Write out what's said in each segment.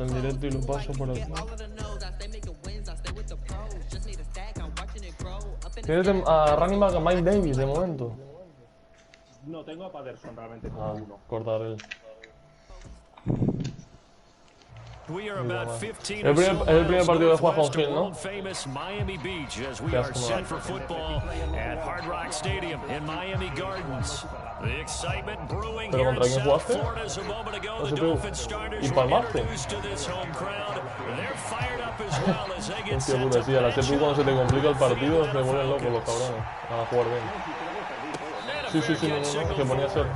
el directo y lo paso por aquí. Tienes a running back a Mike Davis de momento. No tengo a Patterson realmente Ah, como uno. cortar él. Es el primer partido que juegas con Hill, ¿no? ¿Pero contra quién jugaste? No sé tú. ¿Y palmaste? Hostia puta, sí, a la CPU cuando se te complica el partido se vuelven locos los cabrones a jugar bien. Sí, no, se ponía 0.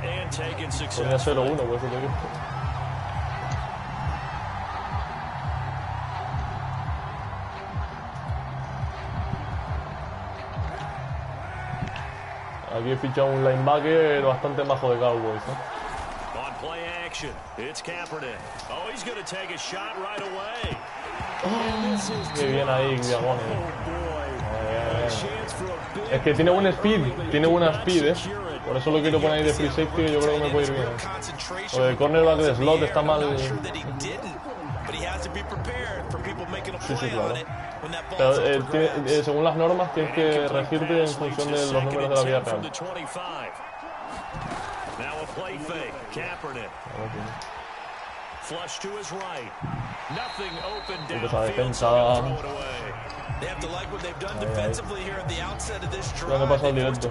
Ponía 0-1, por eso te digo. Aquí he fichado un linebacker bastante majo de Cowboys, ¿eh? Qué bien ahí, Diagones. Es que tiene buen speed, ¿eh? Por eso lo quiero poner ahí de free safety, que yo creo que me puede ir bien. O de cornerback de slot está mal. Sí, claro. Pero, según las normas tienes que regirte en función de los números de la vida real. Y pues a defensa. Ya me he pasado directo.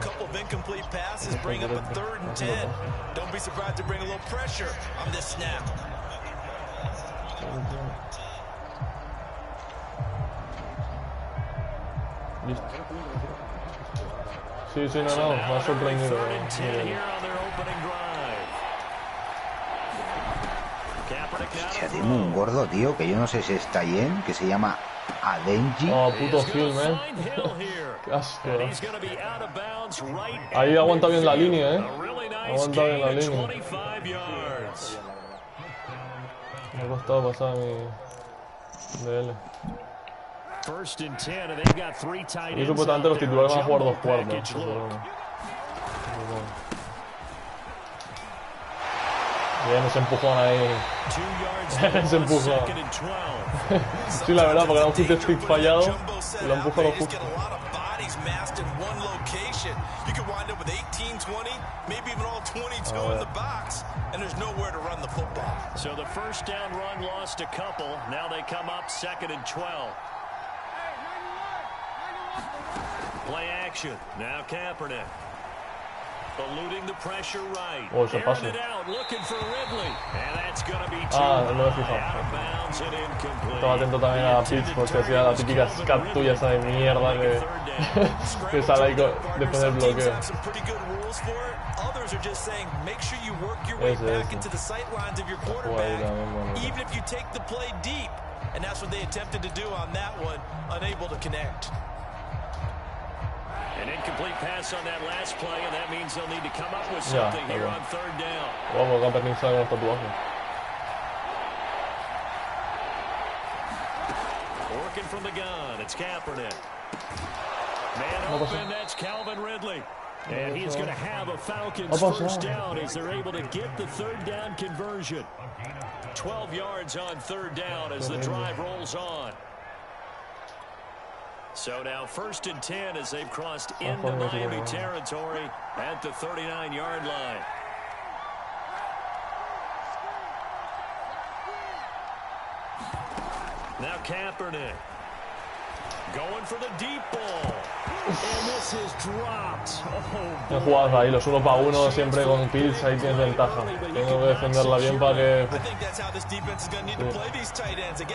Listo. Sí, no, me ha sorprendido. Hostia, tengo un gordo, tío, que yo no sé si está bien, que se llama Adenji. Oh, puto Phil, man. Qué asco. Ahí aguanta bien la línea, Aguanta bien la línea. Me ha costado pasar mi DL. Y supuestamente los titulares van a jugar 2 cuartos. Bien, ese empujón ahí. Ese empujón. Sí, la verdad, porque era un hit stick fallado y lo empuja a lo justo. So the first down run lost a couple. Now they come up 2nd and 12. Play action. Now Kaepernick. Eluding the pressure right. Oh, se pasa. No me he fijado. Estaba atento también a Pitts porque hacía la típica scat tuya esa de mierda que sale ahí después del bloqueo. An incomplete pass on that last play, and that means they'll need to come up with something here on 3rd down. Vamos, Kaepernick sale con el tatuaje. Working from the gun, it's Kaepernick. Man open, that's Calvin Ridley. And he's going to have a Falcons first down as they're able to get the 3rd down conversion. 12 yards on 3rd down as the drive rolls on. So now 1st and 10 as they've crossed into Miami territory at the 39-yard line. Now Kaepernick going for the deep ball. And this is dropped. No jugadas ahí, los 1 para 1 siempre con Pitts, ahí tienes ventaja. Tengo que defenderla bien para que... Sí.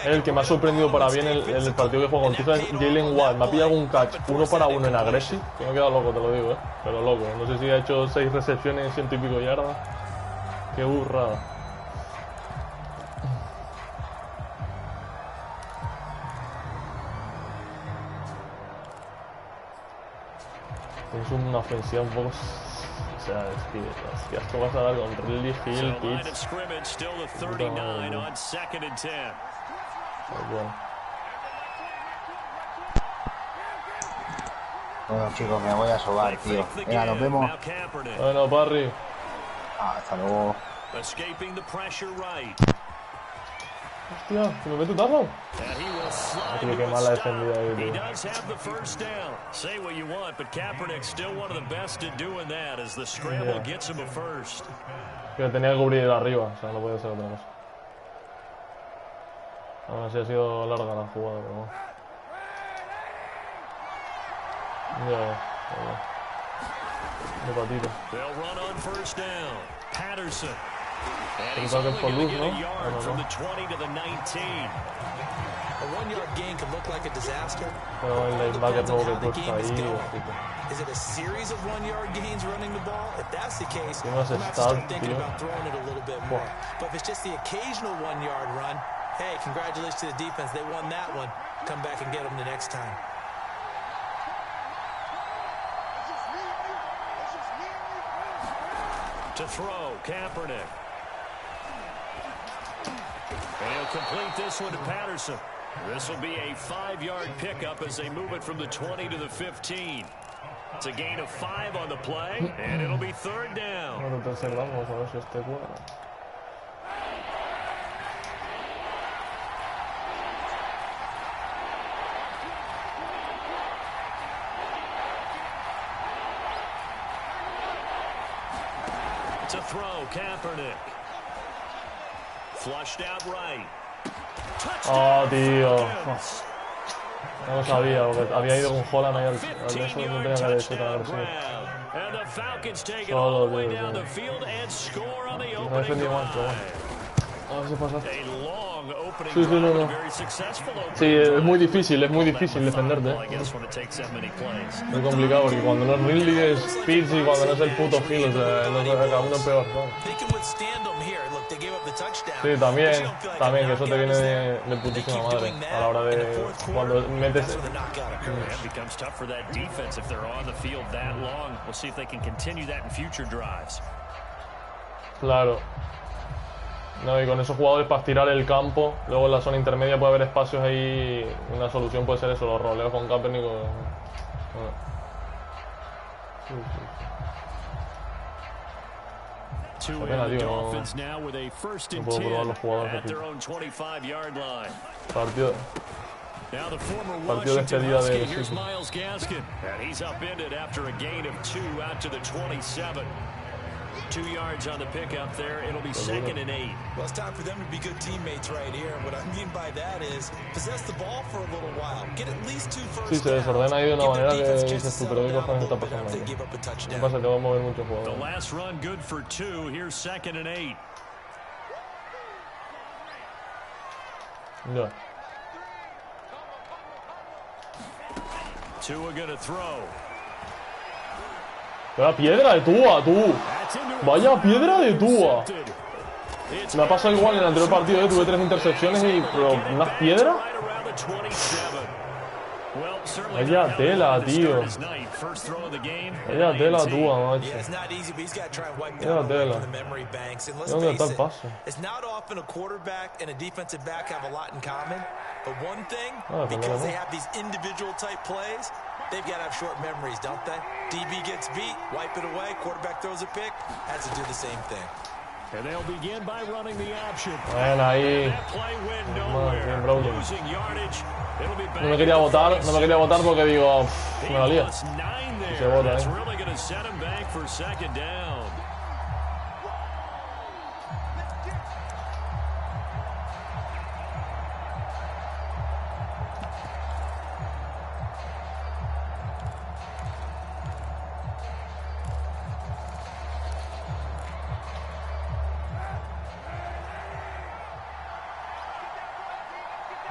El que me ha sorprendido para bien el partido que juega con Tifa es Jalen Watt. Me ha pillado un catch 1 para 1 en Aggressive, que me he quedado loco, te lo digo, pero loco. No sé si ha hecho 6 recepciones, 100 y pico yardas. Qué burrada. Es una ofensiva un poco... O sea, es que esto vas a dar con Ridley, Hill, Pitts. Bueno, chicos, me voy a sobar, tío. Venga, nos vemos. Bueno, Parry. Hasta luego. Hostia, ¿se me mete un tazo? Tío, qué mala defendida ahí, tío. Que tenía que cubrir de arriba, o sea, no podía hacer otra cosa. Aún así ha sido larga la jugada, pero bueno. De patito. Creo que es por luz, ¿no? Pero el linebacker nuevo que tú está ahí, ojito. Tiene unas stats, tío. Hey, congratulations to the defense. They won that one. Come back and get them the next time. To throw, Kaepernick. And he'll complete this one to Patterson. This will be a 5-yard pickup as they move it from the 20 to the 15. It's a gain of 5 on the play, and it'll be third down. Bueno, tercer down, vamos a ver si este cuadra. To throw, Kaepernick. Flushed out right. Oh, tío. No lo sabía, porque había ido con Holland ahí al eso no tenía que haber hecho tan agresivo. Solo, tío. No defendí mal, pero bueno. A ver si pasa. Sí, no. Sí, es muy difícil defenderte. Muy complicado, porque cuando no es Ridley es Fitz y cuando no es el puto Hill, o sea, no es cada uno peor, ¿no? Sí, también, que eso te viene de putísima madre a la hora de cuando metes. Claro. No, y con esos jugadores para estirar el campo, luego en la zona intermedia puede haber espacios ahí. Una solución puede ser eso, los roleos con Kaepernick. Qué pena, tío, no puedo probar los jugadores aquí. Partido de despedida de City. 2 yards on the pickup there. It'll be 2nd and 8. Well, it's time for them to be good teammates right here. What I mean by that is possess the ball for a little while. Get at least 2 first downs. Sí, se desordena ahí de una manera que dices tú, pero ¿qué cojones está pasando? ¿Qué pasa? Te voy a mover mucho juego. The last run good for 2. Here's 2nd and 8. Ya. Tua gonna throw. Vaya piedra de Tua, tú. Vaya piedra de Tua. Me ha pasado igual en el anterior partido, tuve 3 intercepciones y... Pero, ¿unas piedras? Vaya tela, tío. Vaya tela Tua, macho. Vaya tela. ¿Dónde está el paso? They've got to have short memories, don't they? DB gets beat, wipe it away, quarterback throws a pick, has to do the same thing. And they'll begin by running the option. Bueno, ahí. No me quería votar porque digo, me la lía. Y se vota,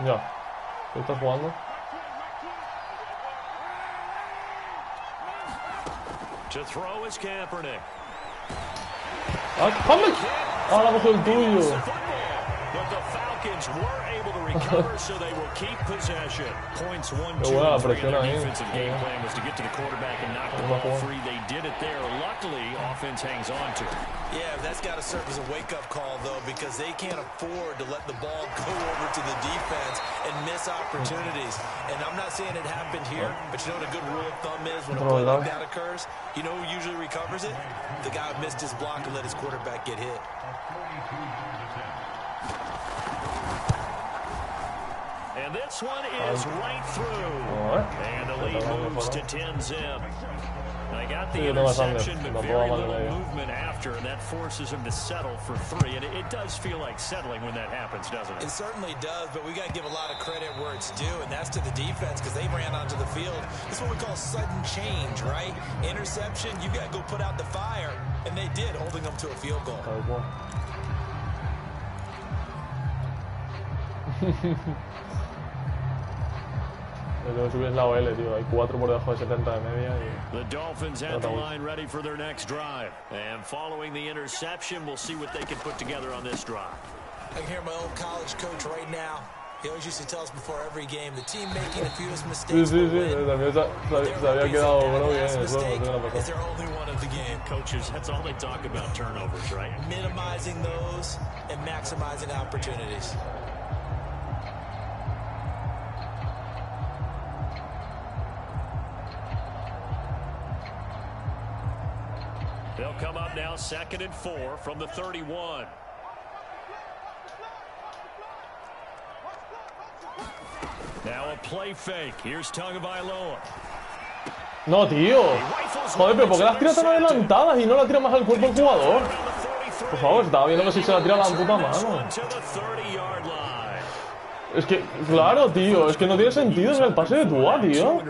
Ya, ¿qué estás jugando? To throw is Kaepernick. ¡Hamlet! ¡Ahora cogió el tuyo! But the Falcons were able to recover, so they will keep possession. Points 1-2. Buena la presión ahí. Defensive game plan was to get to the quarterback and knock the ball free. They did it there. Luckily, offense hangs on to it. Yeah, that's got to serve as a wake-up call, though, because they can't afford to let the ball go over to the defense and miss opportunities. And I'm not saying it happened here, but you know what a good rule of thumb is when a play like that occurs? You know who usually recovers it? The guy who missed his block and let his quarterback get hit. And this one is right through. And the lead moves to 10-zip. They got the interception, but very little movement after, and that forces him to settle for 3. And it does feel like settling when that happens, doesn't it? It certainly does, but we got to give a lot of credit where it's due, and that's to the defense because they ran onto the field. This is what we call sudden change, right? Interception, you got to go put out the fire, and they did, holding them to a field goal. La OL, tío. Hay 4 por debajo de 70 de media. The Dolphins at the line ready for their next drive. And following the interception, we'll see what they can put together on this drive. I can hear my old college coach right now. He always used to tell us before every game, the team making the fewest mistakes will win. También se había quedado bien en el juego. Is their only one of the game. Coaches, that's all they talk about, turnovers, right? Minimizing those and maximizing opportunities. They'll come up now 2nd and 4 from the 31. Now a play fake. Here's Tagovailoa. No, tío. Joder, pero ¿por qué las tiras tan adelantadas y no la tira más al cuerpo el jugador? Por favor, estaba viendo que si se la tira a la puta mano. Es que, claro, tío, es que no tiene sentido en el pase de Tua, tío.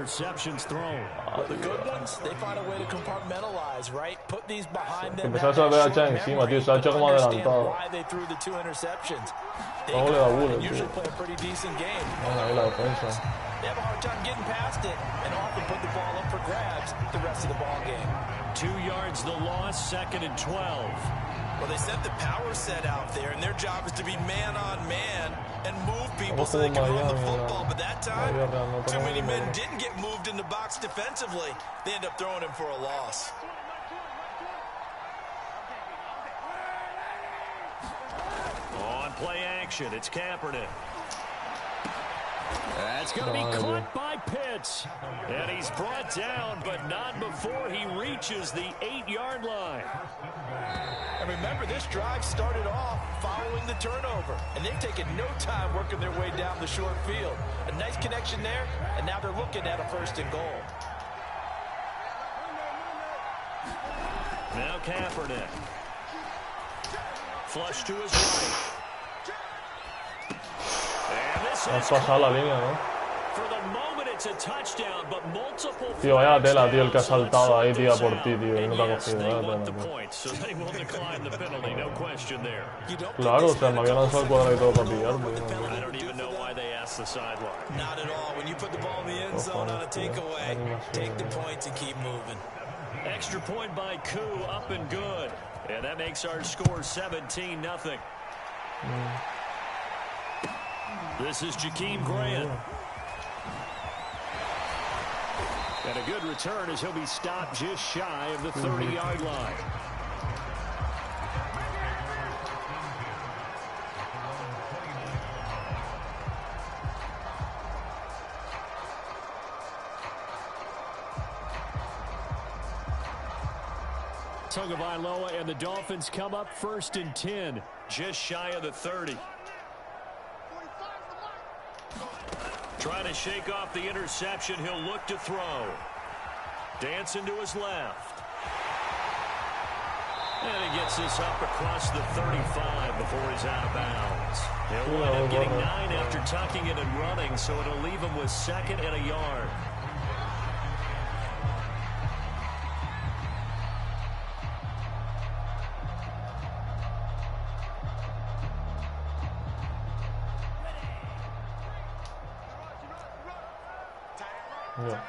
Empezaba a ver a echar encima, tío, se ha hecho como adelantado. Luego le da bullet, tío. Bueno, ahí la defensa. They have a hard time getting past it and often put the ball up for grabs the rest of the ball game. 2 yards the loss, 2nd and 12. Well, they sent the power set out there, and their job is to be man-on-man and move people so they can run the football. But that time, too many men didn't get moved in the box defensively. They end up throwing him for a loss. On play action, it's Kaepernick. That's going to be caught by Pitts. And he's brought down, but not before he reaches the 8-yard line. And remember, this drive started off following the turnover. And they've taken no time working their way down the short field. A nice connection there, and now they're looking at a 1st and goal. Now Kaepernick. Flush to his right. Has pasado la línea, ¿no? For the moment it's a touchdown, but multiple. Tío, vaya tela, tío, el que ha saltado ahí, tío, por ti, tío, y no te ha cogido, Claro, o sea, me había lanzado el cuadradito para pillar, Not at all. When you put the ball in the end zone on a takeaway, take the points and keep moving. Extra point by Koo, up and good. And that makes our score 17-0. This is Jakeem Grant. And a good return as he'll be stopped just shy of the 30-yard line. Tagovailoa and the Dolphins come up 1st and 10, just shy of the 30. Trying to shake off the interception, he'll look to throw. Dancing to his left. And he gets this up across the 35 before he's out of bounds. He'll wind up getting 9 after tucking it and running, so it'll leave him with 2nd and a yard. Yeah.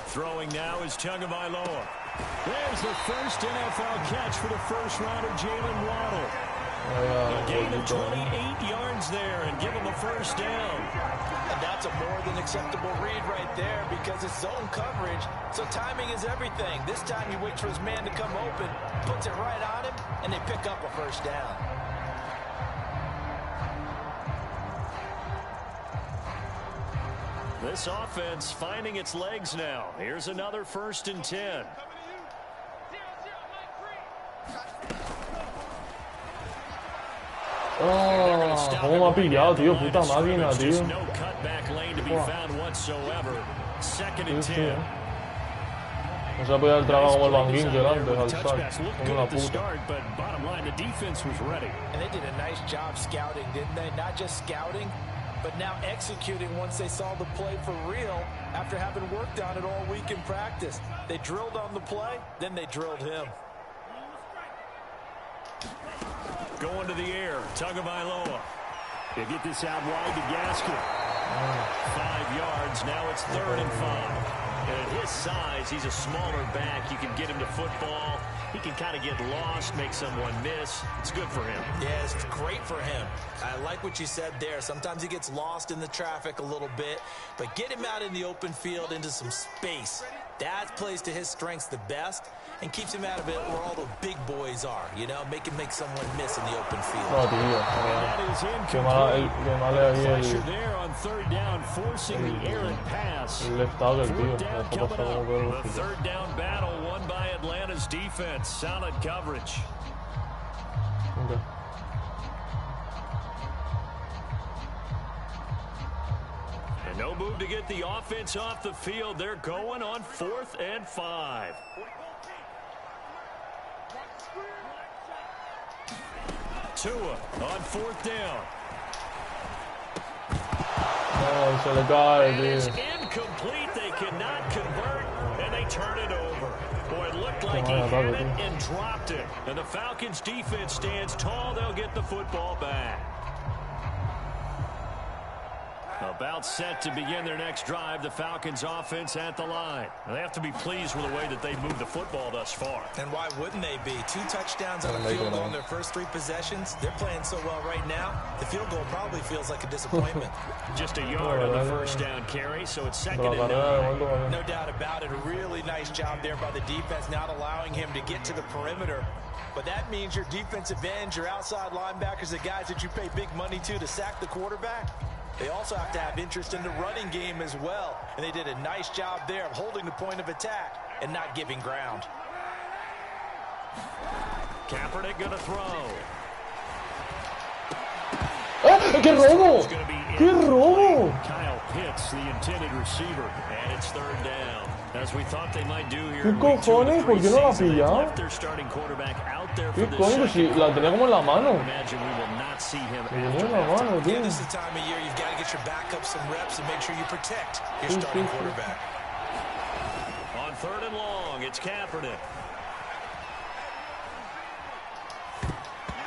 Throwing now is Tagovailoa. There's the first NFL catch for the first-rounder Jalen Waddle. A gain of 28 yards there and give him a 1st down. And that's a more than acceptable read right there because it's zone coverage, so timing is everything. This time he waits for his man to come open, puts it right on him, and they pick up a 1st down. This offense finding its legs now. Here's another 1st and 10. Oh, ¿cómo me ha pillado, tío? Puta máquina, tío. No se ha podido el trabajo como el banquín que antes al sac. Como una puta. And they did a nice job scouting, didn't they? Not just scouting, but now executing once they saw the play for real after having worked on it all week in practice. They drilled on the play, then they drilled him. Going to the air, Tagovailoa. They get this out wide to Gaskin. 5 yards, now it's 3rd and 5. And at his size, he's a smaller back. You can get him to football. He can kind of get lost, make someone miss. It's good for him. Yeah, it's great for him. I like what you said there. Sometimes he gets lost in the traffic a little bit, but get him out in the open field into some space. That plays to his strengths the best and keeps him out of it where all the big boys are, you know, make someone miss in the open field. No, tío. Qué mal ahí el... There on 3rd down, forcing the errant pass. El left tackle, tío. The 3rd down battle won by Atlanta's defense. Solid coverage. Okay. And no move to get the offense off the field. They're going on 4th and 5. Tua on 4th down. No, se le cae, It is tío. incomplete. They cannot convert, and they turn it over. Boy, it looked like he had it and dropped it. And the Falcons' defense stands tall. They'll get the football back. About set to begin their next drive, the Falcons offense at the line. They have to be pleased with the way that they've moved the football thus far. And why wouldn't they be? 2 touchdowns on the field goal in their first 3 possessions. They're playing so well right now, the field goal probably feels like a disappointment. Just a yard on the first down carry, so it's 2nd and 9. No doubt about it. A really nice job there by the defense, not allowing him to get to the perimeter. But that means your defensive ends, your outside linebackers, the guys that you pay big money to sack the quarterback. They also have to have interest in the running game as well. And they did a nice job there of holding the point of attack and not giving ground. Kaepernick going to throw. ¡Qué robo! ¡Qué robo! Kyle Pitts, the intended receiver, and it's 3rd down. As we thought they might do here. ¿Qué cojones? ¿Por qué no la ha pillado? Left their starting quarterback out there for ¿Qué this coño? Si la tenía como en la mano. Imagine we will not see him La tenía en la mano, tío. Yeah, this is the time of year you've got to get your backup some reps and make sure you protect your starting quarterback. On 3rd and long, it's Kaepernick.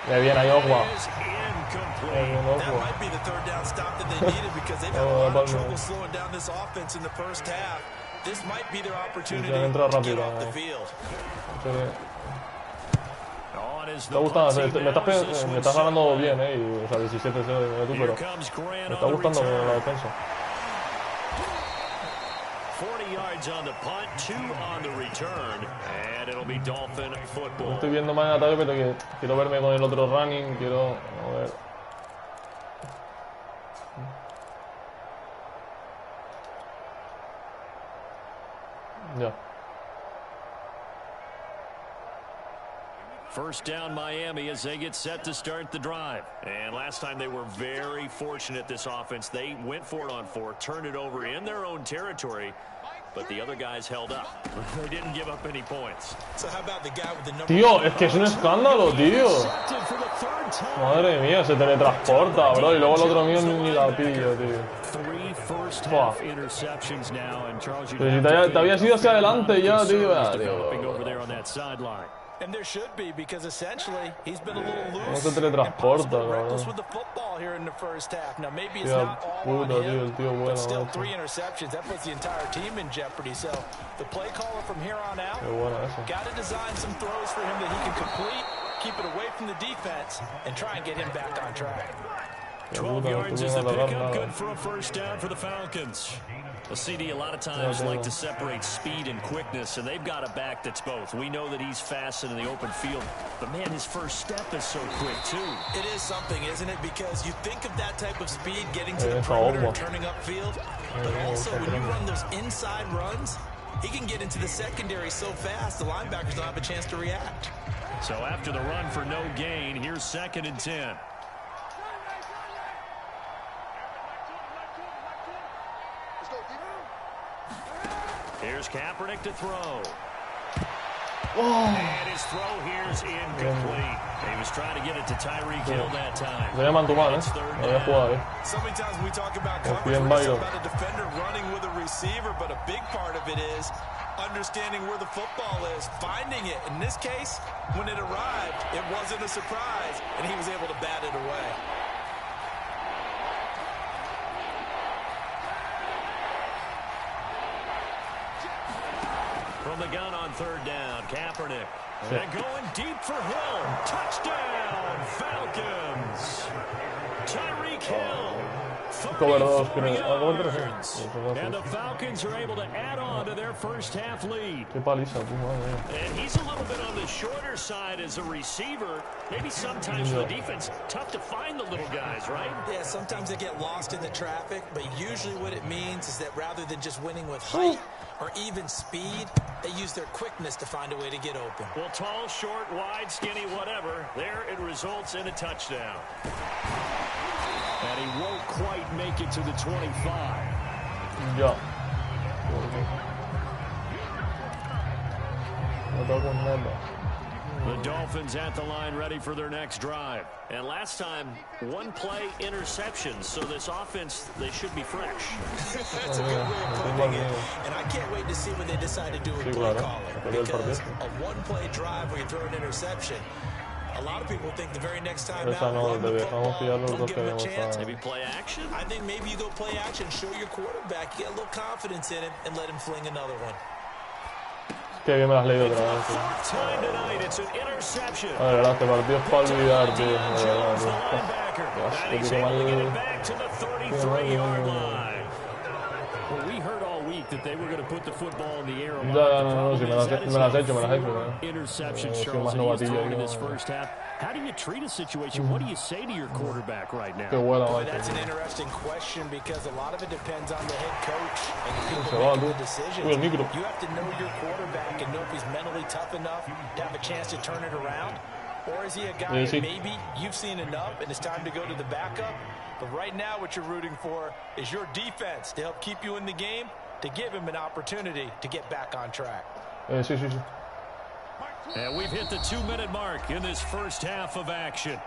Ya viene ahí, Ogba. That might be the 3rd down stop that they needed because they've had a lot of trouble slowing down this offense in the first half. This might be their opportunity to get off the field. Me gustando, me estás ganando bien, o sea, 17-0 de tú, pero me está gustando la defensa. 40 yards on the punt, 2 on the return, and it'll be Dolphin football. Estoy viendo más en ataque, pero quiero verme con el otro running, quiero a ver. Ya. First down Miami as they get set to start the drive. And last time they were very fortunate, this offense. They went for it on 4, turned it over in their own territory, but the other guys held up. They didn't give up any points. So how about the guy with the number? Tío, es que es un escándalo, tío. Madre mía, se teletransporta, bro, y luego el otro mío ni la pillo, tío. Buah. Pero si te habías ido hacia adelante ya, tío. And there should be, because essentially he's been a little loose. No se teletransporta, reckless with the football here in the first half. Now maybe it's not all on him, but still 3 interceptions. That puts the entire team in jeopardy. So the play caller from here on out got to design some throws for him that he can complete, keep it away from the defense, and try and get him back on track. 12 yards is the pickup, good for a first down for the Falcons. Well, CD, a lot of times like to separate speed and quickness, and they've got a back that's both. We know that he's fast in the open field, but man, his first step is so quick, too. It is something, isn't it? Because you think of that type of speed getting to the perimeter and turning upfield, but also when you run those inside runs, he can get into the secondary so fast, the linebackers don't have a chance to react. So after the run for no gain, here's 2nd and 10. Here's Kaepernick to throw. And his throw here is incomplete. He was trying to get it to Tyreek Hill that time. Se llaman tu mano, no había jugado, So many times we talk about coverage, we're about a defender running with a receiver, but a big part of it is understanding where the football is, finding it. In this case, when it arrived, it wasn't a surprise, and he was able to bat it away. From the gun on third down, Kaepernick. And going deep for Hill. Touchdown, Falcons. Tyreek Hill. 34 yards. And the Falcons are able to add on to their first half lead. And he's a little bit on the shorter side as a receiver. Maybe sometimes for the defense, tough to find the little guys, right? Yeah, sometimes they get lost in the traffic, but usually what it means is that rather than just winning with height or even speed, they use their quickness to find a way to get open. Well, tall, short, wide, skinny, whatever, there it results in a touchdown. And he won't quite make it to the 25. Yeah. The Dolphins at the line ready for their next drive. And last time, one play interception. So this offense, they should be fresh. That's a good way of putting it. And I can't wait to see when they decide to do a play calling. Because a one-play drive where you throw an interception, a lot of people think the very next time out, run the football, don't give him a chance. Maybe play action? I think maybe you go play action, show your quarterback, get a little confidence in him, and let him fling another one. Qué bien me las has leído otra vez, tío. A ver, verdad, este partido es para olvidar, tío. De verdad, tío. We heard all week that they were going to put the football in the air. No, sí, me las he hecho. Interception, Charles, in this first half. How do you treat a situation? What do you say to your quarterback right now? That's an interesting question because a lot of it depends on the head coach and the people making the decisions. You have to know your quarterback and know if he's mentally tough enough to have a chance to turn it around. Or is he a guy that maybe you've seen enough and it's time to go to the backup? But right now what you're rooting for is your defense to help keep you in the game, to give him an opportunity to get back on track. Sí. And we've hit the 2-minute mark in this first half of action.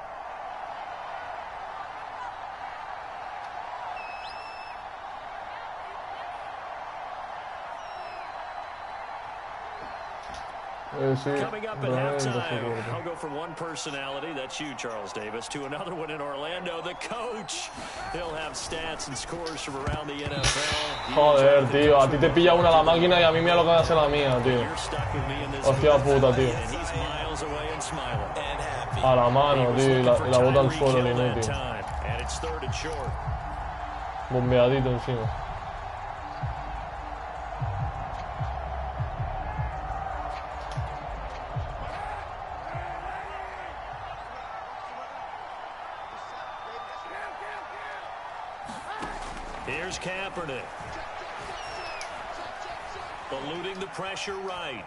Coming up at halftime, I'll go from one personality, that's you, Charles Davis, to another one in Orlando, the coach. He'll have stats and scores from around the NFL. Joder, tío, a ti te pilla una la máquina y a mí mira lo que hace la mía, tío. Hostia puta, tío. A la mano, tío, y la bota al suelo, el inútil. Bombeadito encima. Here's Kaepernick. Eluding the pressure right.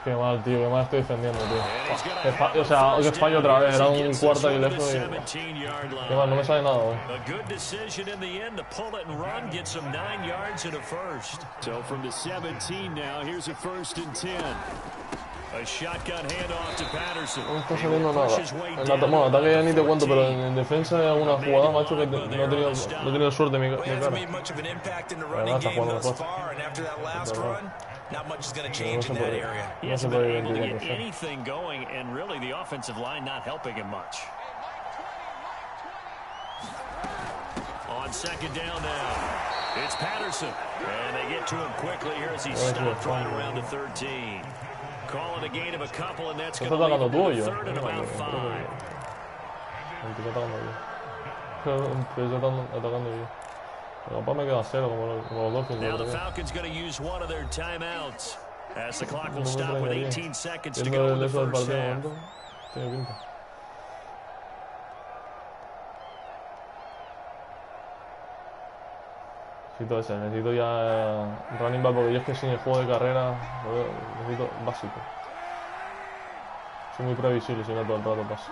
Qué mal, tío, qué mal estoy defendiendo, tío. O sea, que fallo otra vez, era un cuarto y lejos y... Qué mal, no me sale nada hoy. A good decision in the end to pull it and run, get some 9 yards in a first. So from the 17 now, here's a 1st and 10. A shotgun handoff to Patterson. No está saliendo nada. Bueno, ataque ya ni te cuento, pero en defensa hay alguna jugada, macho, que no he tenido suerte en mi cara. Además está jugando mejor. Not much is going to change in that area. He hasn't been able to get anything going, and really the offensive line not helping him much. On 2nd down now, it's Patterson. And they get to him quickly here as he stopped right around the 13. Calling a gain of a couple, and that's going to leave him to 3rd and about 5. Now the Falcons going to use one of their timeouts as the clock will stop with 18 seconds to go in the first half. Necesito ya running back porque yo es que sin el juego de carrera necesito básico. Soy muy previsible si no todo el rato pasa.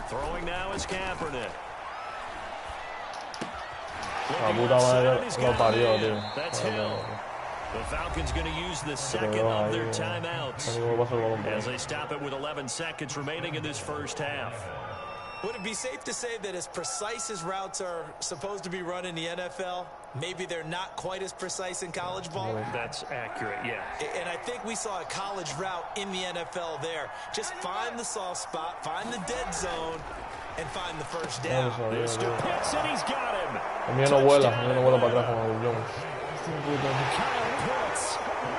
Throwing now is Kaepernick. La puta madre lo parió, tío. The Falcons going to use the second of their timeouts as they stop it with 11 seconds remaining in this first half. Would it be safe to say that as precise as routes are supposed to be run in the NFL, maybe they're not quite as precise in college ball? That's accurate, yeah. And I think we saw a college route in the NFL there. Just find the soft spot, find the dead zone, and find the first down. There's still Pitts, and he's got him. El mío no vuela para atrás como el Jones.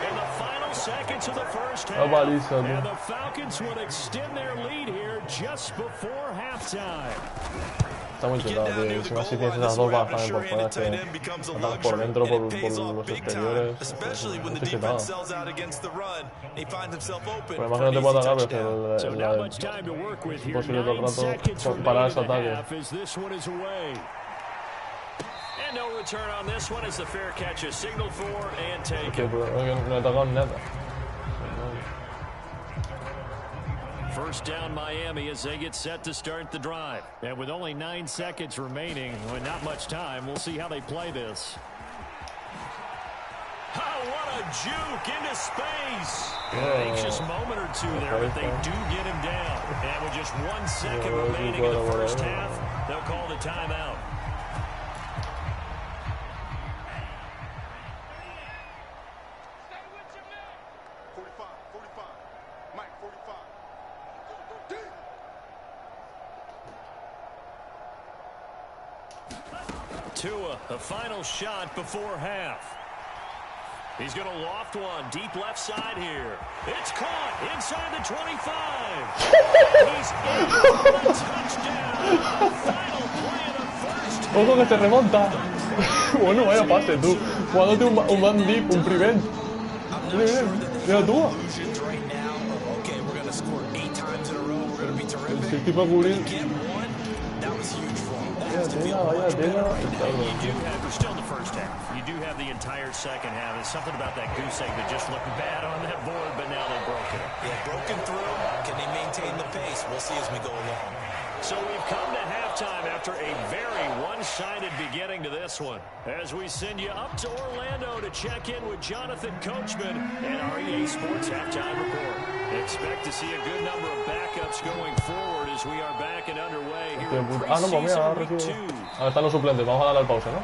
In the final seconds of the first half, and the Falcons would extend their lead here just before halftime. Está muy chutado, tío. Encima si tienes esas dos bajas también por fuera, que atacan por dentro, por los exteriores. Estoy chutado. Por además que no te puedo atacar, pero es imposible todo el rato parar ese ataque. No return on this one as the fair catch is signaled for and taken. No he tocado nada. First down Miami as they get set to start the drive. And with only 9 seconds remaining, well, not much time, we'll see how they play this. Oh, what a juke into space. An anxious moment or two there, but they do get him down. And with just 1 second remaining in the first half, they'll call the timeout. Tua, a final shot before half. He's going to loft one deep left side here. It's caught inside the 25. He's in for the touchdown. Final play of the first. Ojo que se remonta. Bueno, vaya pase, tú. Jugándote un man deep, un prevent. Mira tú. El tipo a cubrir. We're still in the first half. You do have the entire second half. There's something about that goose egg that just looked bad on that board, but now they've broken it. Yeah, broken through. Can they maintain the pace? We'll see as we go along. So we've come to halftime after a very one-sided beginning to this one. As we send you up to Orlando to check in with Jonathan Coachman and our EA Sports Halftime Report. Expect to see a good number of backups going forward as we are back and underway here in preseason week 2. Ahora están los suplentes, vamos a darle al pausa, ¿no?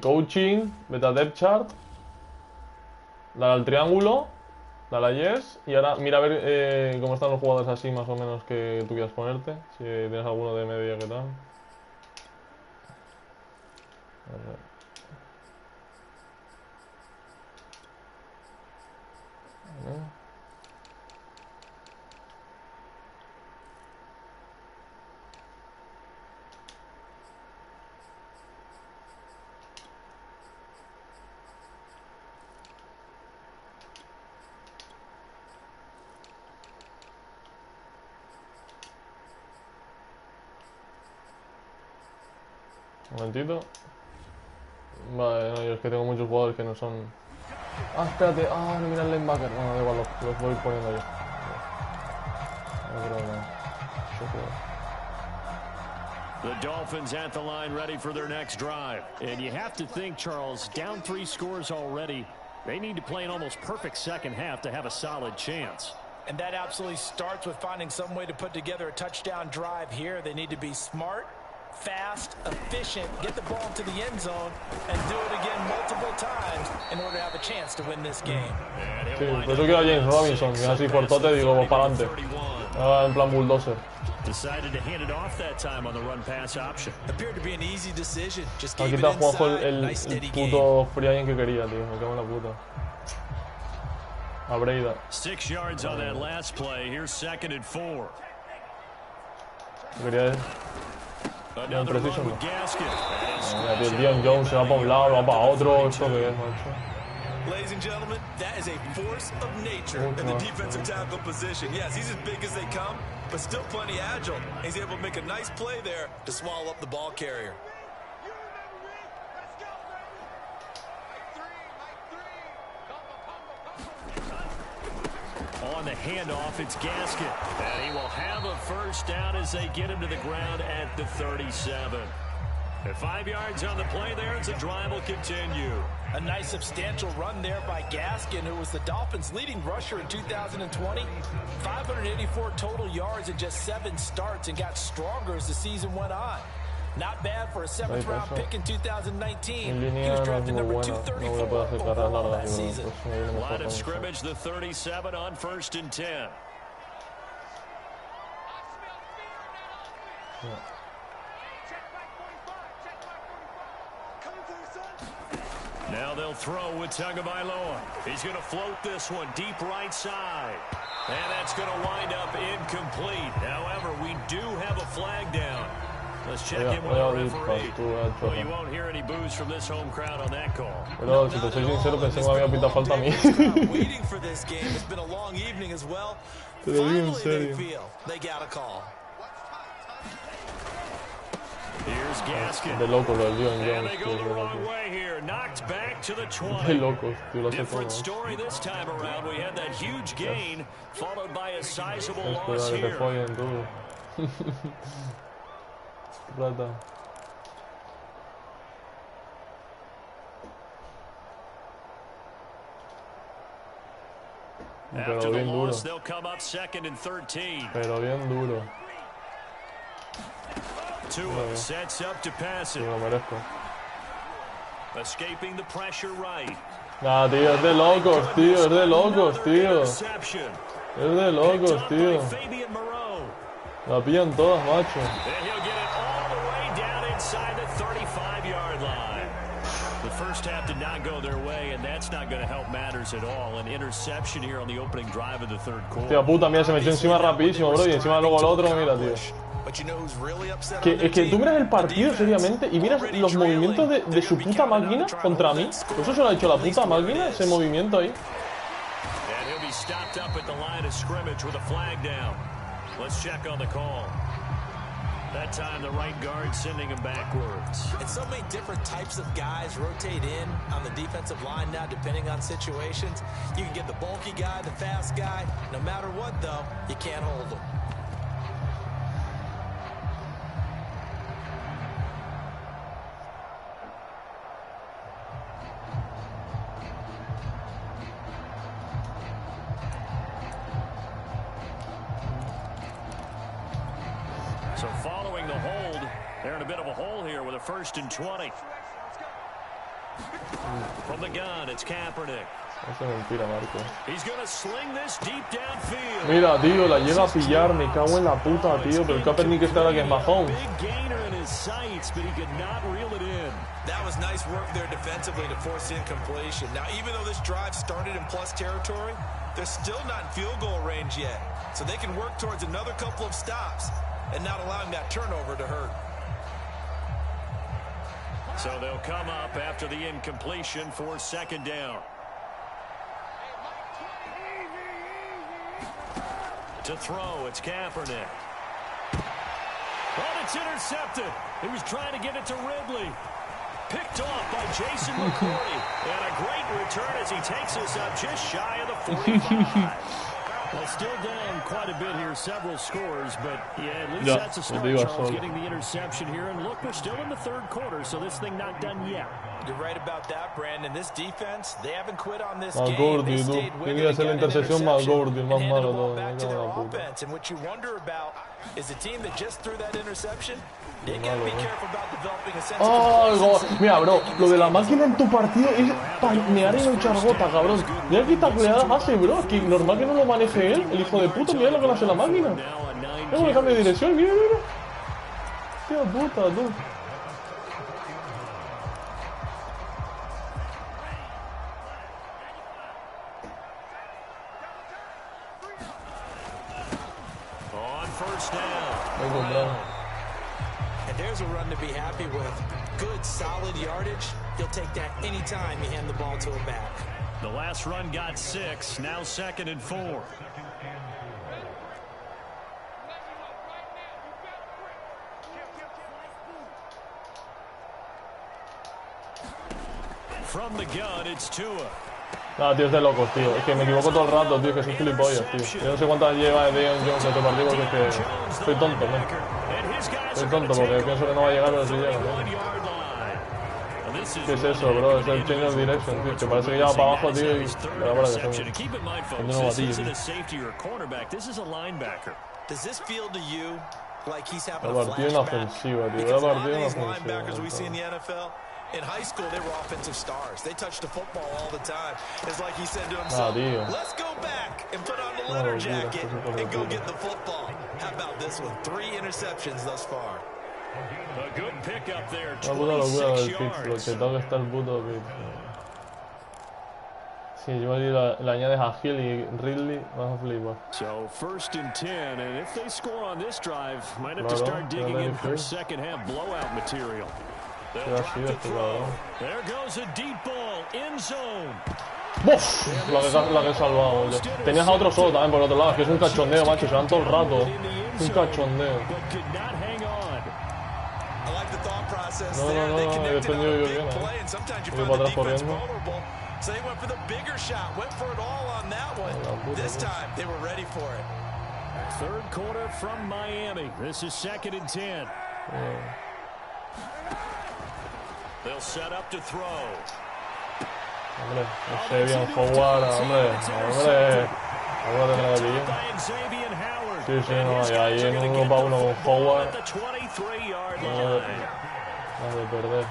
Coaching, beta depth chart, dale al triángulo, dale a yes, y ahora mira a ver cómo están los jugadores así más o menos que tú quieras ponerte, si tienes alguno de media que tal. A ver. Un momentito. Vale, no, yo es que tengo muchos jugadores que no son... Ah, espérate. Ah, no, mira el linebacker. Bueno, da igual, los voy poniendo yo. No creo The Dolphins at the line ready for their next drive. And you have to think, Charles, down 3 scores already. They need to play an almost perfect second half to have a solid chance. And that absolutely starts with finding some way to put together a touchdown drive here. They need to be smart, fast, efficient, get the ball to the end zone, and do it again multiple times in order to have a chance to win this game. Sí, por eso quiero a James Robinson, que es así fortote, digo, pues para adelante. En plan bulldozer. Decided to hand it off that time on the run pass option. Appeared to be an easy decision. Just Aquí gave it está Juanjo inside. el puto free agent que quería, tío. Me cago en la puta. A Breida. 6 yards on that last play. Here's 2nd and 4. Quería Another run with Gaskin. Mira, tío, el Dion Jones se va para un lado, va para otro. ¿Esto qué es, macho? Ladies and gentlemen, that is a force of nature in the defensive tackle position. Yes, he's as big as they come, but still plenty agile. He's able to make a nice play there to swallow up the ball carrier. On the handoff, it's Gaskin. And he will have a first down as they get him to the ground at the 37. At 5 yards on the play there, as the drive will continue. A nice substantial run there by Gaskin, who was the Dolphins' leading rusher in 2020. 584 total yards in just 7 starts and got stronger as the season went on. Not bad for a 7th-round pick in 2019. He was drafted number 234 overall that season. Line of scrimmage, the 37 on 1st and 10. Yeah. Now they'll throw with Tagovailoa. He's going to float this one deep right side. And that's going to wind up incomplete. However, we do have a flag down. Let's check in with our referee. Well, you won't hear any boos from this home crowd on that call. Pero si te soy sincero, pensé que me había pitado falta a mí. Waiting for this game. It's been a long evening as well. Te lo digo en Finally, serio. they feel they got a call. Here's Gaskin. De locos los Leon And they Jones. go the wrong way here. Knocked back to the 20. De locos, tío, lo hace Different todo. story this time around. We had that huge gain, followed by a sizable loss Espera que te here. follen, tú. Rata. Pero After the bien duro. loss, they'll come up 2nd and 13. Pero bien duro. Tua sets up to pass Sí, it. lo merezco. Escaping the pressure right. Nah, tío, es de locos, tío, es de locos, tío. Interception. Es de locos, Picked up tío. by Fabian Moreau. La pillan todas, macho. And he'll get it all the way down inside the 35-yard line. The first half did not go their way, and that's not going to help matters at all. An interception here on the opening drive of the third quarter. Tío, puta, mira, se me echó encima rapidísimo, bro, y encima luego el otro, mira, tío. Es que tú miras el partido seriamente y miras los movimientos de su puta máquina contra mí. Eso se lo ha hecho la puta máquina, ese movimiento ahí. And he'll be stopped up at the line of scrimmage with a flag down. Let's check on the call. That time the right guard sending him backwards. And so many different types of guys rotate in on the defensive line now, depending on situations. You can get the bulky guy, the fast guy. No matter what, though, you can't hold them. So following the hold, they're in a bit of a hole here with a 1st and 20. From the gun, it's Kaepernick. Eso es mentira, Marco. He's going to sling this deep downfield. Mira, tío, la llega a pillar, me cago en la puta, tío. Pero el Kaepernick está ahora que es majón. Big gainer in his sights, but he could not reel it in. That was nice work there defensively to force incompletion. Now, even though this drive started in plus territory, they're still not in field goal range yet. So they can work towards another couple of stops and not allowing that turnover to hurt. So they'll come up after the incompletion for 2nd down. To throw, it's Kaepernick. But it's intercepted. He was trying to get it to Ridley. Picked off by Jason McCourty. And a great return as he takes us up just shy of the 45. Well, still down quite a bit here, several scores, but yeah, at least that's a start, Charles, getting the interception here. And look, we're still in the 3rd quarter, so this thing not done yet. You're right about that, Brandon. This defense, they haven't quit on this Más game. Gordy, They tú. stayed with Quería it, hacer la got an intercepción más Gordy, interception, más and handed malo the ball todo. back to Me their cago en la puta. offense. And what you wonder about is the team that just threw that interception, they got to be careful about developing a sense of complacency. Mira, bro, lo de la máquina en tu partido es palmear y no echar gota, cabrón. Mira qué tacleadas hace, bro. Es que normal que no lo maneje él, el hijo de puta. Mira lo que le hace la máquina. Tengo que cambio de dirección, mira, mira. Tío puta, tú. On 1st down. And there's a run to be happy with. Good, solid yardage. He'll take that anytime you hand the ball to him back. The last run got 6, now 2nd and 4. From the gun, it's Tua. No, tío, es de locos, tío. Es que me equivoco todo el rato, tío, que soy gilipollas, tío. Yo no sé cuántas lleva de Deion Jones en este partido porque es que soy tonto, ¿no? Soy tonto porque pienso que no va a llegar, pero sí llega, ¿no? ¿Qué es eso, bro? Es el change of direction, tío. Que parece que ya va para abajo, tío, y me da para que son un batillo, tío. El partido inofensivo, tío. El partido inofensivo. In high school, they were offensive stars. They touched the football all the time. It's like he said to himself, let's go back and put on the leather jacket and go get the football. How about this one? 3 interceptions thus far. A good pick up there, Una puta locura 26 del pitch, lo yards. que toca está el puto pitch. Sí, yo le añades a Hill y Ridley, vas a flipar. So 1st and 10, and if they score on this drive, might have to start digging in for second half blowout material. There goes a deep ball, end zone. ¡Buf! La que he salvado, tío. Tenías a otro solo también por otro lado, que es un cachondeo, macho, se van todo el rato. Un cachondeo. No, he defendido yo bien, Voy para atrás corriendo. So they went for the bigger shot, went for it all on that one. This time, they were ready for it. 3rd quarter from Miami. This is 2nd and 10. They'll set up to throw. Hombre, no sé bien jugar, hombre. Ahora tendrá que pillar. Sí, no, y ahí en un 1 para 1 con Howard. Nada de perder.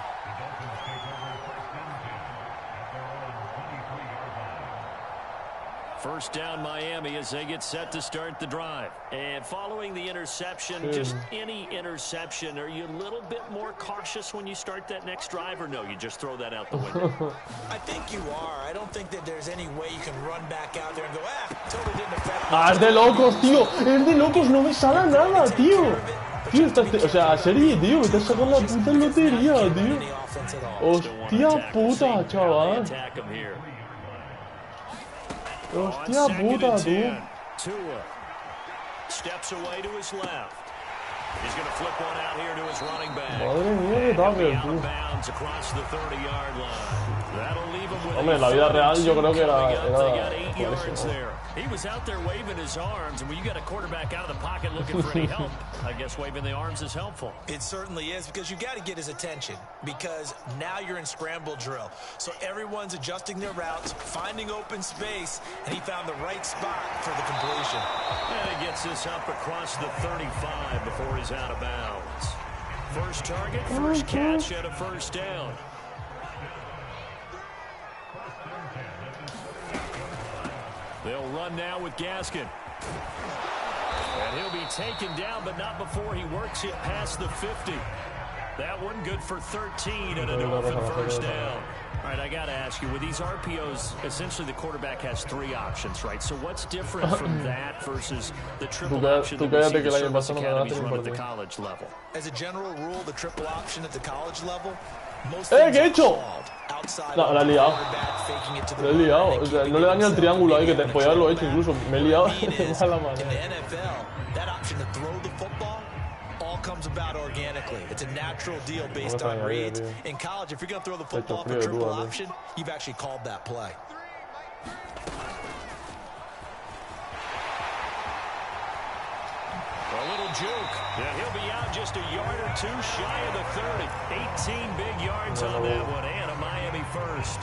First down Miami as they get set to start the drive. And following the interception, just any interception, are you a little bit more cautious when you start that next drive, or no, you just throw that out the window? I think you are. I don't think that there's any way you can run back out there and go, totally didn't affect me. ¡Ah, es de locos, tío! ¡Es de locos! ¡No me sale nada, tío! Tío, o sea, serie, tío, me estás sacando la puta lotería, tío. ¡Hostia puta, chaval! Hostia puta, tú. Steps away to his left. He's going to flip one out here to his running back. Madre mía, qué tackle, tú. Across the 30-yard line. That'll leave him with Hombre, en la vida real yo creo que era He was out there waving his arms, and when you got a quarterback out of the pocket looking for any help, I guess waving the arms is helpful. It certainly is, because you got to get his attention, because now you're in scramble drill. So everyone's adjusting their routes, finding open space, and he found the right spot for the completion. And he gets this up across the 35 before he's out of bounds. First target, first catch, and a first down. They'll run now with Gaskin. And he'll be taken down, but not before he works it past the 50. That one good for 13 and a Dolphin first down. All right, I got to ask you, with these RPOs, essentially the quarterback has 3 options, right? So what's different from that versus the triple option that we see the service academies run at the college level? As a general rule, the triple option at the college level, most ¿Qué he hecho? No, la he liado. La he liado. O sea, no le da ni al triángulo ahí, que te podía haberlo hecho incluso. Me he liado de mala manera. Comes about organically. It's a natural deal based on reads. In college, if you're going to throw the football for triple option, you've actually called that play. A little juke. Yeah, he'll be out just a yard or 2 shy of the 30. 18 big yards on that one, and a Miami first.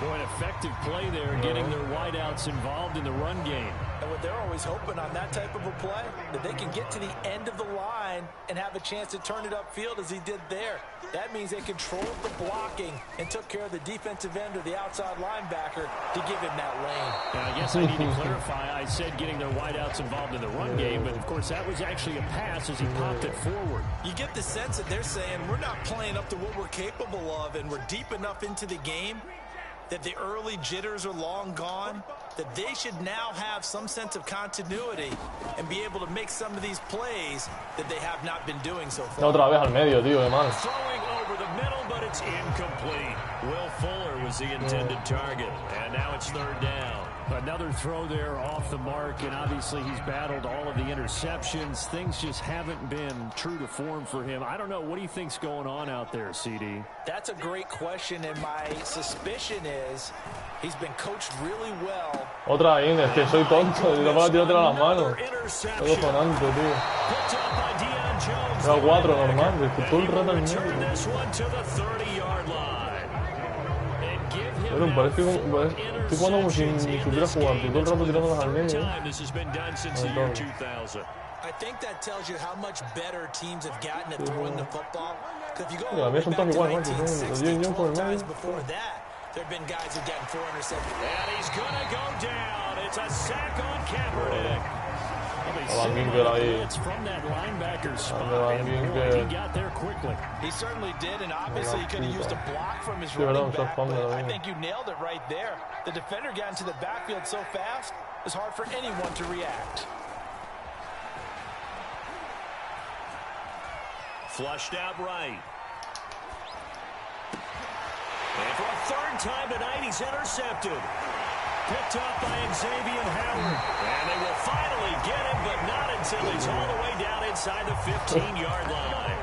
Boy, an effective play there, getting their wideouts involved in the run game. And what they're always hoping on that type of a play, that they can get to the end of the line and have a chance to turn it upfield as he did there. That means they controlled the blocking and took care of the defensive end or the outside linebacker to give him that lane. Now, I guess I need to clarify. I said getting their wideouts involved in the run game, but of course that was actually a pass as he popped it forward. You get the sense that they're saying we're not playing up to what we're capable of, and we're deep enough into the game that the early jitters are long gone, that they should now have some sense of continuity and be able to make some of these plays that they have not been doing so far. Otra vez al medio, tío, de mal. Throwing over the middle, but it's incomplete. Will Fuller was the intended target, and now it's 3rd down. Another throw there off the mark, and obviously he's battled all of the interceptions. Things just haven't been true to form for him. I don't know. What do you think's going on out there, CD? That's a great question, and my suspicion is he's been coached really well. Otra vez, es que soy tonto. Y no puedo tirártela a las manos. Todo sonante, tío. Era 4 normal. Es que todo el rato al medio. Pero parece como... Estoy jugando como si ni supiera jugar. Tío. Todo el rato tirándolas al medio. I think that tells you how much better teams have gotten at throwing the football. Because if you go a mí son todos igual, ¿no? times before that, there have been guys who've gotten 4 interceptions. And he's going to go down. It's a sack on Kaepernick. It's from that linebacker spot, and he got there quickly. He certainly did, and obviously he could have used a block from his running back, but I think you nailed it right there. The defender got into the backfield so fast, it's hard for anyone to react. Flushed out right. And for a third time tonight, he's intercepted. Picked up by Xavier Howard. And they will finally get him, but not until he's all the way down inside the 15-yard line.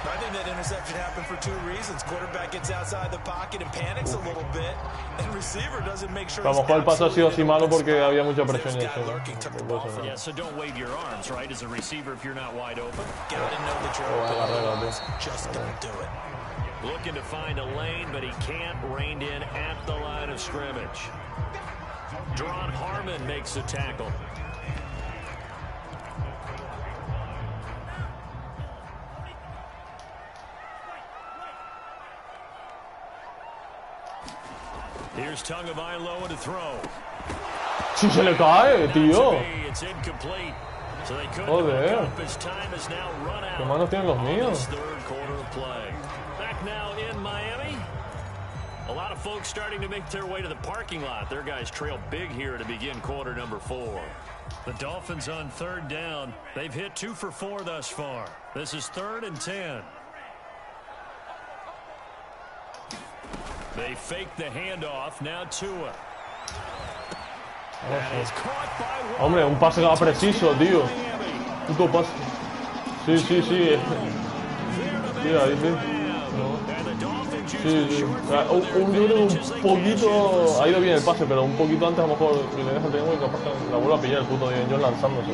I think that interception happened for 2 reasons. Quarterback gets outside the pocket and panics a little bit, and receiver doesn't make sure. A lo mejor el paso ha sido así malo porque había mucha presión en eso, ¿no? Yeah, so don't wave your arms, right, as a receiver if you're not wide open. Gotta know that you're open. Just don't do it. Looking to find a lane, but he can't. Reined in at the line of scrimmage. Deron Harmon makes the tackle. Here's Tagovailoa to throw. Si se le cae, tío. It's incomplete. So they couldn't Joder. up. His time is now run out. ¿Qué manos tienen los míos? Third quarter of play. Back now in Miami. A lot of folks starting to make their way to the parking lot. Their guys trail big here to begin quarter number 4. The Dolphins on third down. They've hit 2 for 4 thus far. This is 3rd and 10. They fake the handoff. Now Tua. Hombre, un pase preciso, tío. Puto pase. Sí, sí, sí. Sí, ahí sí. Sí, sí. Yo creo que un poquito... Ha ido bien el pase, pero un poquito antes a lo mejor si le deja el tiempo y capaz que la vuelve a pillar el puto de ellos lanzándose.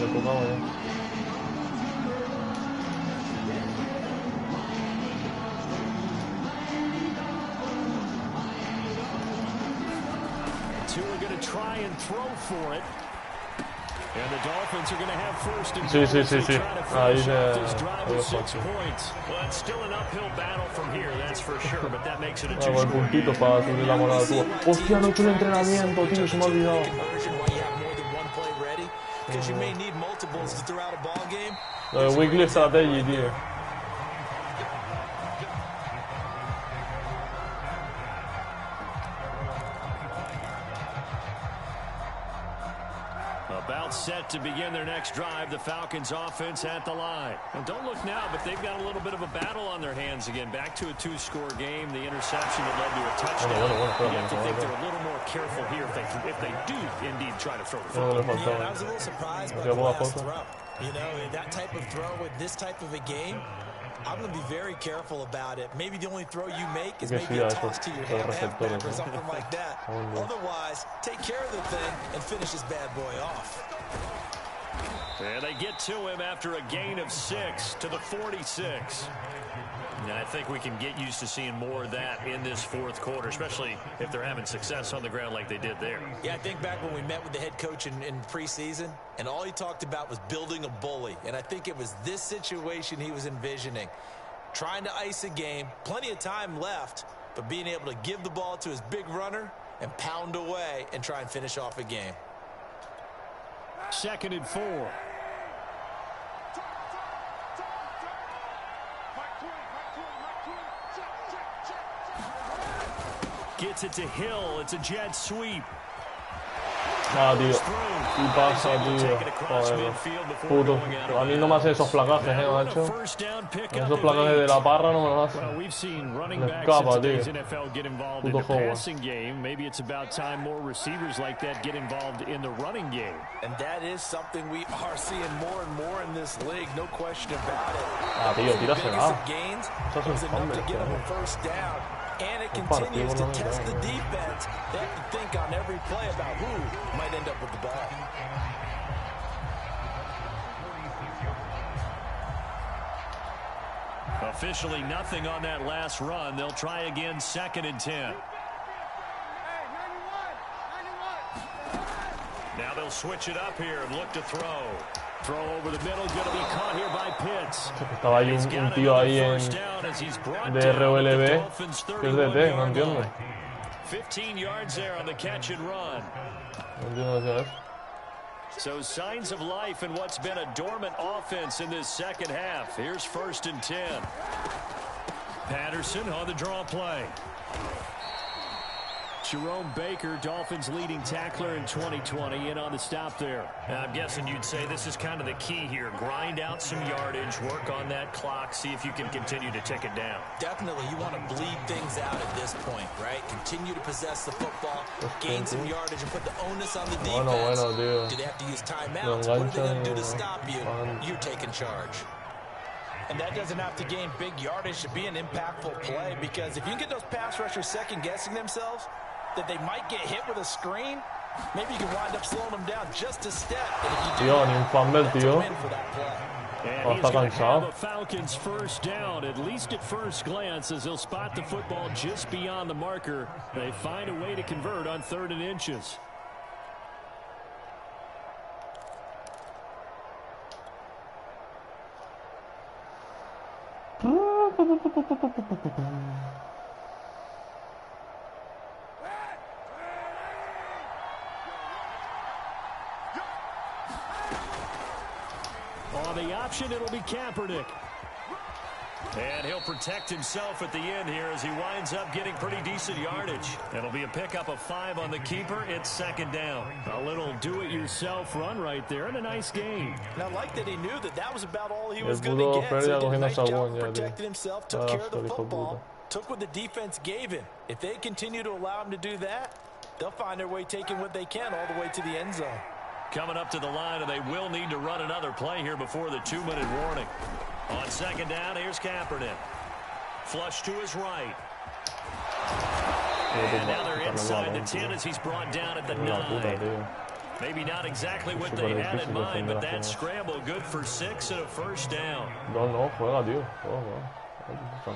Le tocamos ya. Try and throw for it. And the Dolphins are going to have first and sí, sí, sí, sí. Ahí well, it's still an uphill battle from here, that's for sure, but that makes it a 2-score. Buen puntito para subir la morada tuya. Hostia, no he hecho el entrenamiento, tío, se me ha olvidado. Lo de Weekly Strategy, tío. About set to begin their next drive, the Falcons offense at the line. And don't look now, but they've got a little bit of a battle on their hands again. Back to a 2-score game. The interception that led to a touchdown. You have to think they're a little more careful here if they do indeed try to throw the football. Yeah, I was a little surprised by the last throw. You know, that type of throw with this type of a game, I'm going to be very careful about it. Maybe the only throw you make is maybe a toss to your halfback or something like that. Otherwise, take care of the thing and finish this bad boy off. And they get to him after a gain of 6 to the 46. And I think we can get used to seeing more of that in this 4th quarter, especially if they're having success on the ground like they did there. Yeah, I think back when we met with the head coach in preseason, and all he talked about was building a bully. And I think it was this situation he was envisioning. Trying to ice a game, plenty of time left, but being able to give the ball to his big runner and pound away and try and finish off a game. 2nd and 4. Gets it to Hill. It's a jet sweep. Nada, tío. Y pasa, tío. Joder. Puto. A mí no me hacen esos placajes, macho. Esos placajes de la parra no me los hacen. Me escapa, tío. Puto juego. Maybe it's about time more receivers like that get involved in the running game. And that is something we are seeing more and more in this league, no question about it. Ah, tío, tírasela. Gains Eso es was un enough to hombre, get them a first down. And it continues to test the defense. They have to think on every play about who might end up with the ball. Officially nothing on that last run. They'll try again, 2nd and 10. Now they'll switch it up here and look to throw. Throw over the middle, going to be caught here by Pitts. Estaba ahí un tío ahí de RLB que es de T, no entiendo. 15 yards there on the catch and run. No entiendo qué es. So signs of life in what's been a dormant offense in this second half. Here's 1st and 10. Patterson on the draw play. Jerome Baker, Dolphins leading tackler in 2020, in on the stop there. I'm guessing you'd say this is kind of the key here. Grind out some yardage, work on that clock, see if you can continue to tick it down. Definitely, you want to bleed things out at this point, right? Continue to possess the football, gain some yardage, and put the onus on the defense. Do they have to use timeouts? What are they going to do to stop you? You're taking charge. And that doesn't have to gain big yardage to be an impactful play, because if you can get those pass rushers second-guessing themselves, that they might get hit with a screen, maybe you can wind up slowing them down just a step. Tío, ni un fumble, tío. And he's going to have a Falcons first down, at least at first glance, as they'll spot the football just beyond the marker. They find a way to convert on 3rd and inches. On the option, it'll be Kaepernick. And he'll protect himself at the end here as he winds up getting pretty decent yardage. It'll be a pickup of 5 on the keeper. It's 2nd down. A little do-it-yourself run right there and a nice gain. And I like that he knew that that was about all he was going to get. So he did a nice job protecting himself, took care of the football, took what the defense gave him. If they continue to allow him to do that, they'll find their way taking what they can all the way to the end zone. Coming up to the line, and they will need to run another play here before the 2-minute warning. On 2nd down, here's Kaepernick. Flush to his right. And now they're inside the 10 as he's brought down at the 9. Maybe not exactly what they had in mind, but that scramble good for 6 and a first down. No, juega, tío.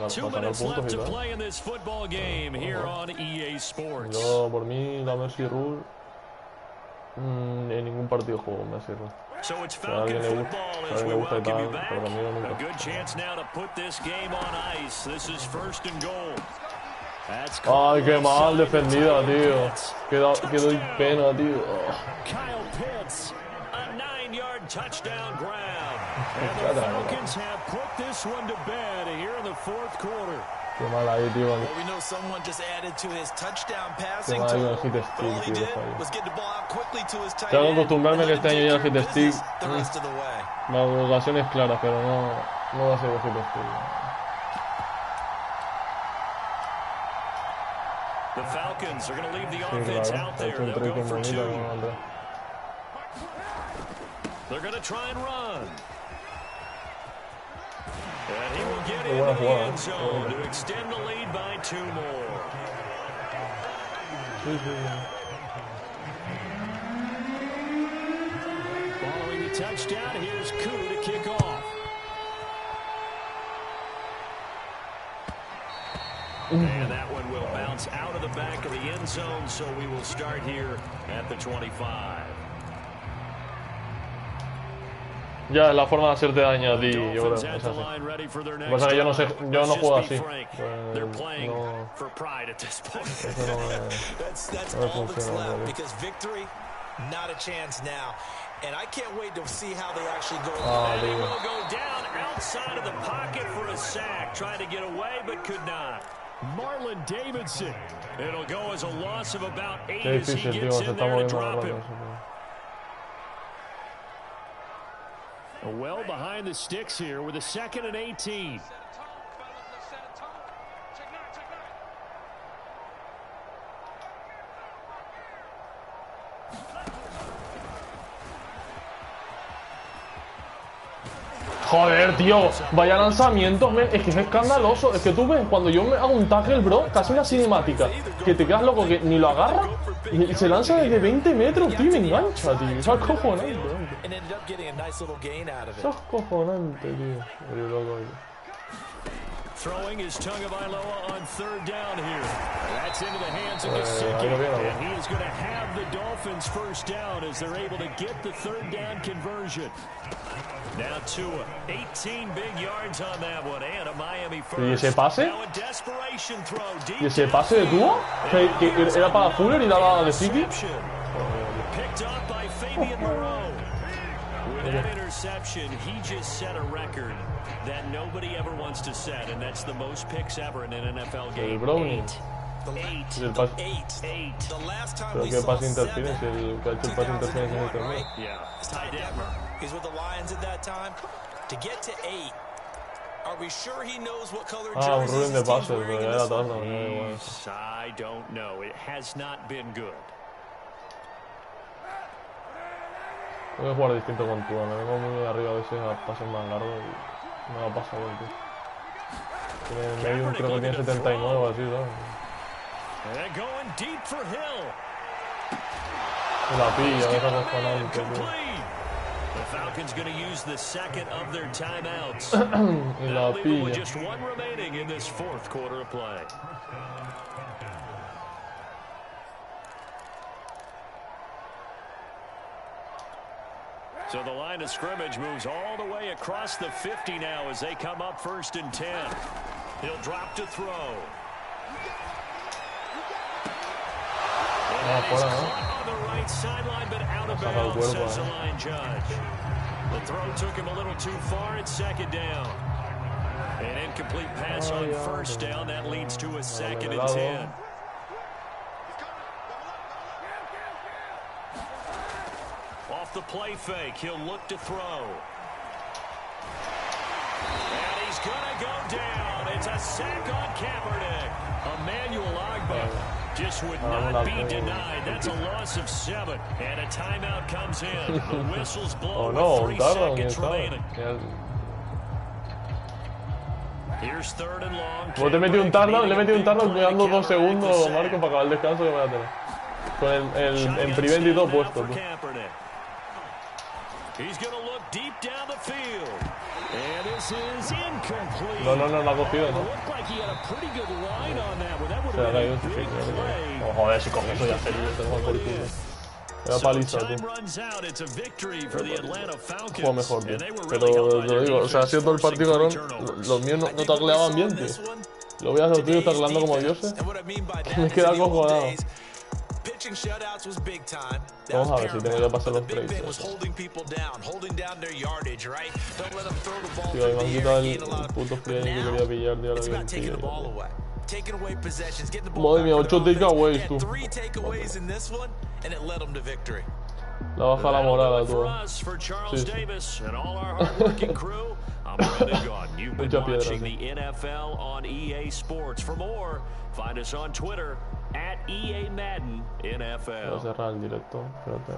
2 minutes left to play in this football game here on EA Sports. Yo, por mí, la Mercy Rule, en ningún partido juego Mercy Rule. So it's Falcon football as we welcome you back. A good chance now to put this game on ice. This is 1st and goal. Ay, qué mal defendida, tío. Que doy pena, tío. Kyle Pitts, a 9-yard touchdown grab. And the Falcons have put this one to bed here in the 4th quarter. Qué mal ahí, tío. Well, we know someone just added to his touchdown passing total. All he did was get the ball out quickly to his tight end. Tengo que acostumbrarme que este año ya el hit stick. The rest of the way. Las ocasiones claras, pero no va a ser el hit stick. The Falcons are going to leave the offense out there. They'll go for 2. They're going to try and run. And he will get into the end zone to extend the lead by 2 more. Following the touchdown, here's Koo to kick off. And that one will bounce out of the back of the end zone, so we will start here at the 25. Ya, es la forma de hacerte daño a ti, yo creo. Es así. Lo que pasa es que yo no juego así. No funciona. Because victory, not a chance now. And I can't wait to see how they actually go. He will go down outside of the pocket for a sack. Trying to get away, but could not. Marlon Davidson. It'll go as a loss of about 8 Qué as he difícil, tío, gets se in está there to moviendo drop rápido. him. Well behind the sticks here with a 2nd and 18. Joder, tío, vaya lanzamientos, men. Es que es escandaloso. Es que tú ves, cuando yo me hago un tackle, bro, casi una cinemática, que te quedas loco, que ni lo agarra y se lanza desde 20 metros, tío, y me engancha, tío. Eso es cojonante, eso es cojonante, tío. Estoy loco, tío. Throwing his Tagovailoa on 3rd down here. That's into the hands of Gesicki. And he is going to have the Dolphins 1st down as they're able to get the 3rd down conversion. Now Tua, 18 big yards on that one, and a Miami first. ¿Y ese pase? Now a desperation throw. ¿Y ese pase de Tua? ¿Que era para Fuller y daba de Gesicki? Picked up by Fabian Moreau. With that interception, he just set a record that nobody ever wants to set, and that's the most picks ever in an NFL game. Eight. El pase. Pero que pase interferencia, el que ha hecho el pase interferencia en el torneo. He's with the Lions at that time. To get to 8, are we sure he knows what color jerseys un ruling de his team's pases, wearing pero in ya this era one? tarde. I don't know. It has not been good. Voy a jugar distinto con Tua, me vengo muy arriba a veces a pases más largos y me va a pasar el tío. Tiene medio, creo que tiene 79 o así, ¿sabes? And going deep for Hill. Y la pilla, me está cojonante, tío. The Falcons going to use the 2nd of their timeouts. Y la With pilla. just 1 remaining in this 4th quarter of play. So the line of scrimmage moves all the way across the 50 now as they come up 1st and 10. He'll drop to throw. Fuera, ¿no? On the right sideline, but out of bounds, says the line judge. The throw took him a little too far at 2nd down. An incomplete pass on 1st down. That leads to a 2nd and 10. Off the play fake, he'll look to throw. And he's gonna go down. It's a sack on Kaepernick. Emmanuel Ogbah just would not be denied. That's a loss of 7. And a timeout comes in. The whistle's blown with 3 seconds remaining. Here's 3rd and long. Vos te metí un touchdown, le metí un touchdown quedando 2 segundos, Marco, para acabar el descanso que voy a tener. Con el prevent y todo puesto, tú. He's going to look deep down the field. And this is incomplete. No, la ha cogido, ¿no? Looked like he had a pretty good line on that one. That would Se ha have caído been a su big sitio. play. Oh, joder, si con eso ya sería, tengo por culo. Era paliza, tío. Juego mejor, tío. Pero te lo digo, o sea, ha sido todo el partido, cabrón. Los míos no tacleaban bien, tío. Lo voy a hacer, tío, tacleando como dioses. Me queda acojonado. Vamos a ver si tengo que pasar los trades. Tío, ahí me han quitado el puto free que quería pillar, tío, ahora bien, tío. Madre mía, 8 takeaways, tú. La baja la moral a todo. Sí. Mucha piedra, Find us on Twitter @EA Madden NFL. Voy a cerrar el directo, espérate.